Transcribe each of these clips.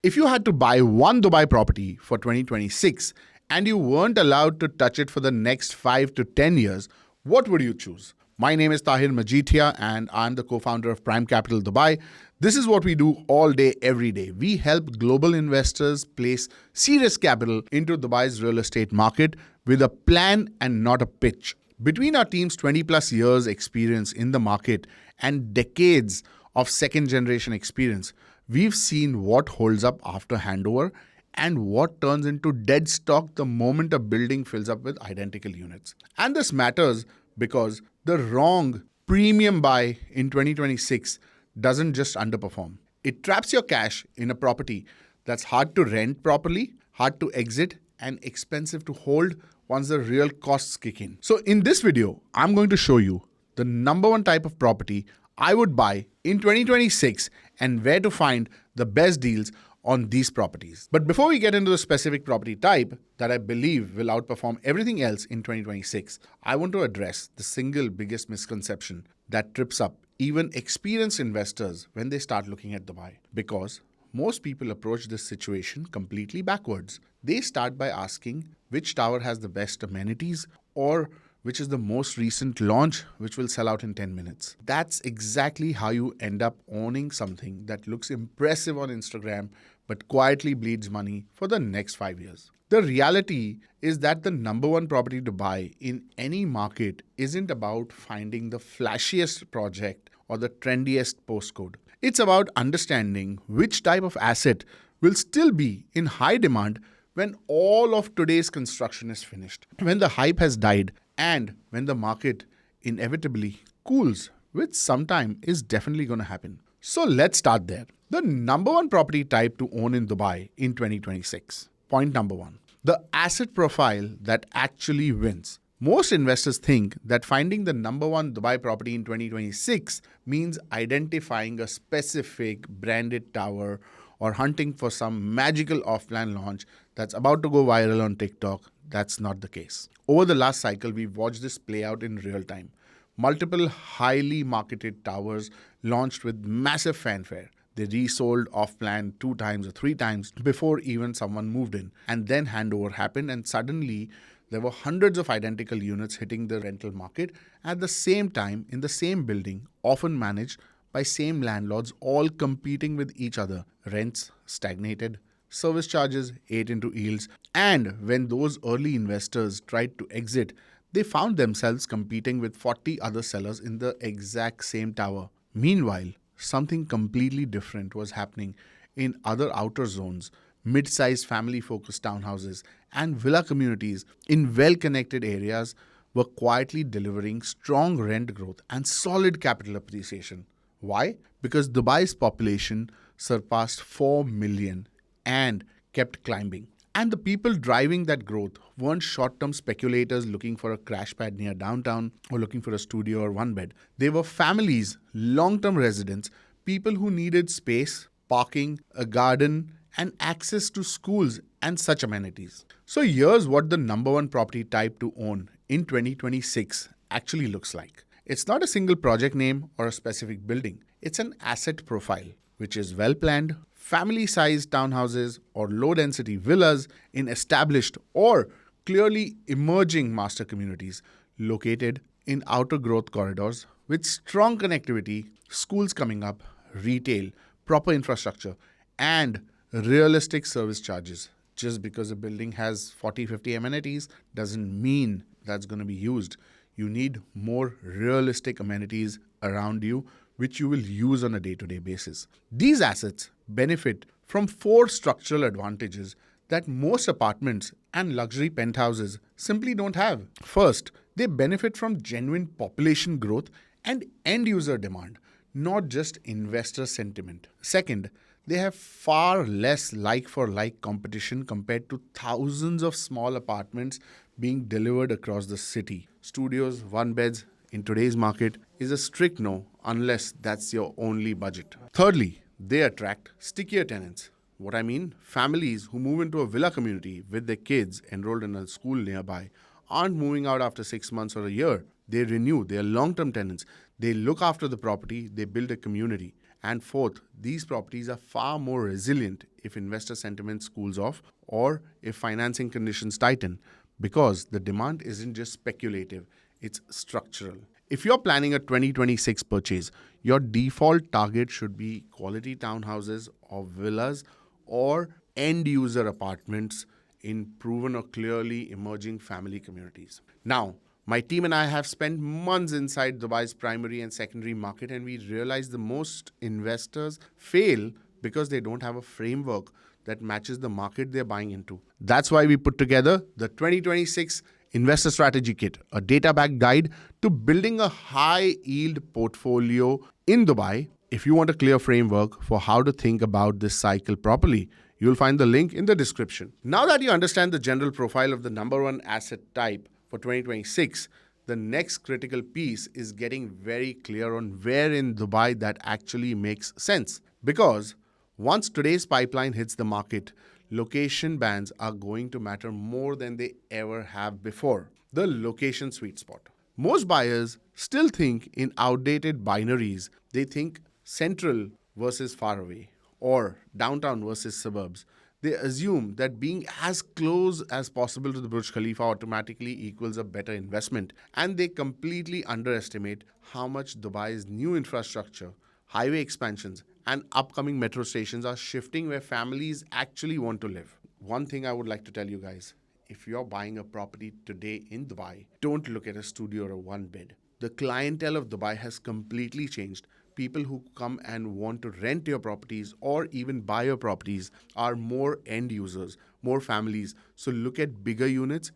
If you had to buy one Dubai property for 2026 and you weren't allowed to touch it for the next 5 to 10 years, what would you choose? My name is Tahir Majithia and I'm the co-founder of Prime Capital Dubai. This is what we do all day, every day. We help global investors place serious capital into Dubai's real estate market with a plan and not a pitch. Between our team's 20 plus years experience in the market and decades of second generation experience, we've seen what holds up after handover and what turns into dead stock the moment a building fills up with identical units. And this matters because the wrong premium buy in 2026 doesn't just underperform. It traps your cash in a property that's hard to rent properly, hard to exit, and expensive to hold once the real costs kick in. So in this video, I'm going to show you the number one type of property I would buy in 2026 and where to find the best deals on these properties. But before we get into the specific property type that I believe will outperform everything else in 2026, I want to address the single biggest misconception that trips up even experienced investors when they start looking at Dubai. Because most people approach this situation completely backwards. They start by asking which tower has the best amenities or which is the most recent launch which will sell out in 10 minutes. That's exactly how you end up owning something that looks impressive on Instagram but quietly bleeds money for the next 5 years. The reality is that the number one property to buy in any market isn't about finding the flashiest project or the trendiest postcode. It's about understanding which type of asset will still be in high demand when all of today's construction is finished, when the hype has died, and when the market inevitably cools, which sometime is definitely going to happen. So let's start there. The number one property type to own in Dubai in 2026. Point number one, the asset profile that actually wins. Most investors think that finding the number one Dubai property in 2026 means identifying a specific branded tower or hunting for some magical off-plan launch that's about to go viral on TikTok. That's not the case. Over the last cycle, we've watched this play out in real time. Multiple highly marketed towers launched with massive fanfare. They resold off-plan 2 times or 3 times before even someone moved in. And then handover happened and suddenly there were hundreds of identical units hitting the rental market at the same time in the same building, often managed by same landlords, all competing with each other. Rents stagnated, service charges ate into yields, and when those early investors tried to exit, they found themselves competing with 40 other sellers in the exact same tower. Meanwhile, something completely different was happening in other outer zones. Mid-sized family-focused townhouses and villa communities in well-connected areas were quietly delivering strong rent growth and solid capital appreciation. Why? Because Dubai's population surpassed 4 million and kept climbing. And the people driving that growth weren't short-term speculators looking for a crash pad near downtown or looking for a studio or one bed. They were families, long-term residents, people who needed space, parking, a garden, and access to schools and such amenities. So here's what the number one property type to own in 2026 actually looks like. It's not a single project name or a specific building. It's an asset profile, which is well-planned, family-sized townhouses or low-density villas in established or clearly emerging master communities located in outer growth corridors with strong connectivity, schools coming up, retail, proper infrastructure, and realistic service charges. Just because a building has 40-50 amenities doesn't mean that's going to be used. You need more realistic amenities around you, which you will use on a day-to-day basis. These assets benefit from 4 structural advantages that most apartments and luxury penthouses simply don't have. First, they benefit from genuine population growth and end-user demand, not just investor sentiment. Second, they have far less like-for-like competition compared to thousands of small apartments being delivered across the city. Studios, one beds in today's market is a strict no unless that's your only budget. Thirdly, they attract stickier tenants. What I mean, families who move into a villa community with their kids enrolled in a school nearby aren't moving out after 6 months or a year. They renew, they are long-term tenants. They look after the property, they build a community. And fourth, these properties are far more resilient if investor sentiment cools off or if financing conditions tighten, because the demand isn't just speculative, it's structural. If you're planning a 2026 purchase, your default target should be quality townhouses or villas or end user apartments in proven or clearly emerging family communities. Now, my team and I have spent months inside Dubai's primary and secondary market, and we realize the most investors fail because they don't have a framework that matches the market they're buying into. That's why we put together the 2026 Investor Strategy Kit, a data-backed guide to building a high-yield portfolio in Dubai. If you want a clear framework for how to think about this cycle properly, you'll find the link in the description. Now that you understand the general profile of the number one asset type for 2026, the next critical piece is getting very clear on where in Dubai that actually makes sense. Because once today's pipeline hits the market, location bands are going to matter more than they ever have before. The location sweet spot. Most buyers still think in outdated binaries. They think central versus far away or downtown versus suburbs. They assume that being as close as possible to the Burj Khalifa automatically equals a better investment, and they completely underestimate how much Dubai's new infrastructure, highway expansions, and upcoming metro stations are shifting where families actually want to live. One thing I would like to tell you guys, if you're buying a property today in Dubai, don't look at a studio or a one bed. The clientele of Dubai has completely changed. People who come and want to rent your properties or even buy your properties are more end users, more families. So look at bigger units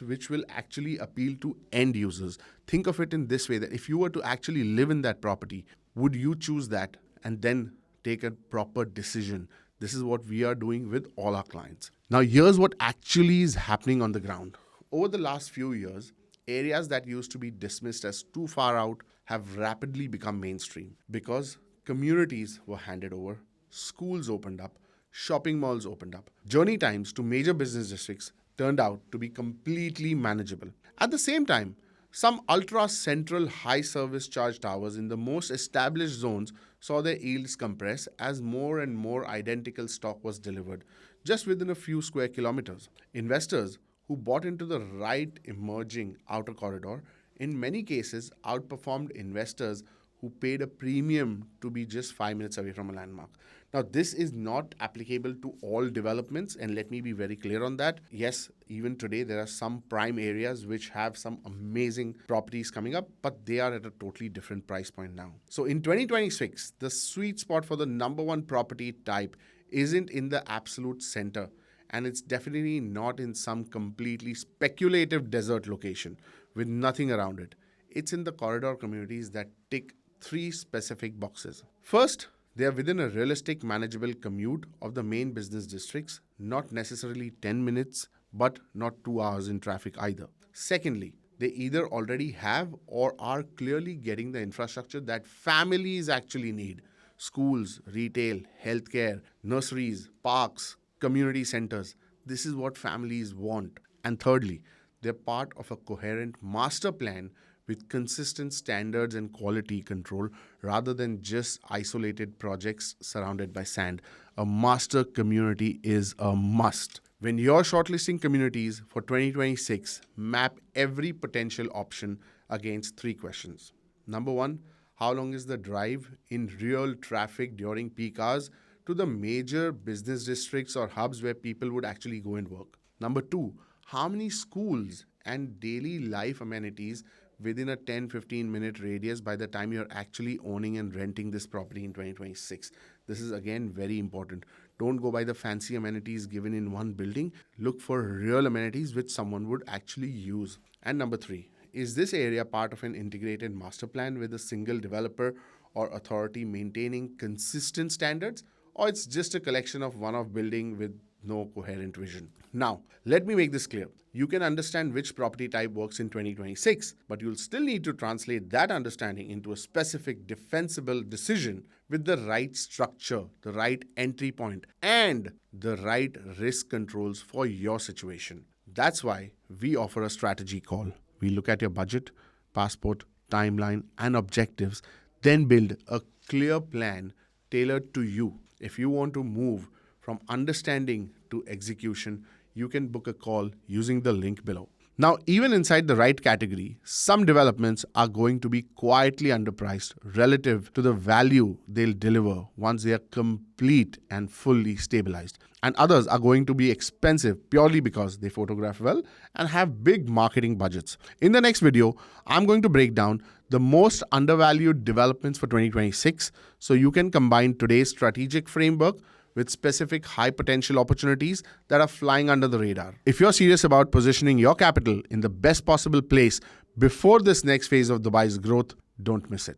which will actually appeal to end users. Think of it in this way, that if you were to actually live in that property, would you choose that and then take a proper decision? This is what we are doing with all our clients. Now, here's what actually is happening on the ground. Over the last few years, areas that used to be dismissed as too far out have rapidly become mainstream because communities were handed over, schools opened up, shopping malls opened up. Journey times to major business districts turned out to be completely manageable. At the same time, some ultra-central high-service charge towers in the most established zones saw their yields compress as more and more identical stock was delivered just within a few square kilometers. Investors who bought into the right emerging outer corridor in many cases outperformed investors who paid a premium to be just 5 minutes away from a landmark. Now, this is not applicable to all developments, and let me be very clear on that. Yes, even today there are some prime areas which have some amazing properties coming up, but they are at a totally different price point now. So in 2026, the sweet spot for the number one property type isn't in the absolute center, and it's definitely not in some completely speculative desert location with nothing around it. It's in the corridor communities that tick three specific boxes. First, they are within a realistic, manageable commute of the main business districts, not necessarily 10 minutes, but not 2 hours in traffic either. Secondly, they either already have or are clearly getting the infrastructure that families actually need. Schools, retail, healthcare, nurseries, parks, community centers. This is what families want. And thirdly, they're part of a coherent master plan with consistent standards and quality control rather than just isolated projects surrounded by sand. A master community is a must. When you're shortlisting communities for 2026, map every potential option against three questions. Number one, how long is the drive in real traffic during peak hours to the major business districts or hubs where people would actually go and work? Number two, how many schools and daily life amenities within a 10-15 minute radius by the time you're actually owning and renting this property in 2026. This is again very important. Don't go by the fancy amenities given in one building. Look for real amenities which someone would actually use. And number three, is this area part of an integrated master plan with a single developer or authority maintaining consistent standards, or it's just a collection of one-off building with no coherent vision? Now, let me make this clear. You can understand which property type works in 2026, but you'll still need to translate that understanding into a specific defensible decision with the right structure, the right entry point, and the right risk controls for your situation. That's why we offer a strategy call. We look at your budget, passport, timeline, and objectives, then build a clear plan tailored to you. If you want to move from understanding to execution, you can book a call using the link below. Now, even inside the right category, some developments are going to be quietly underpriced relative to the value they'll deliver once they are complete and fully stabilized. And others are going to be expensive purely because they photograph well and have big marketing budgets. In the next video, I'm going to break down the most undervalued developments for 2026 so you can combine today's strategic framework with specific high potential opportunities that are flying under the radar. If you're serious about positioning your capital in the best possible place before this next phase of Dubai's growth, don't miss it.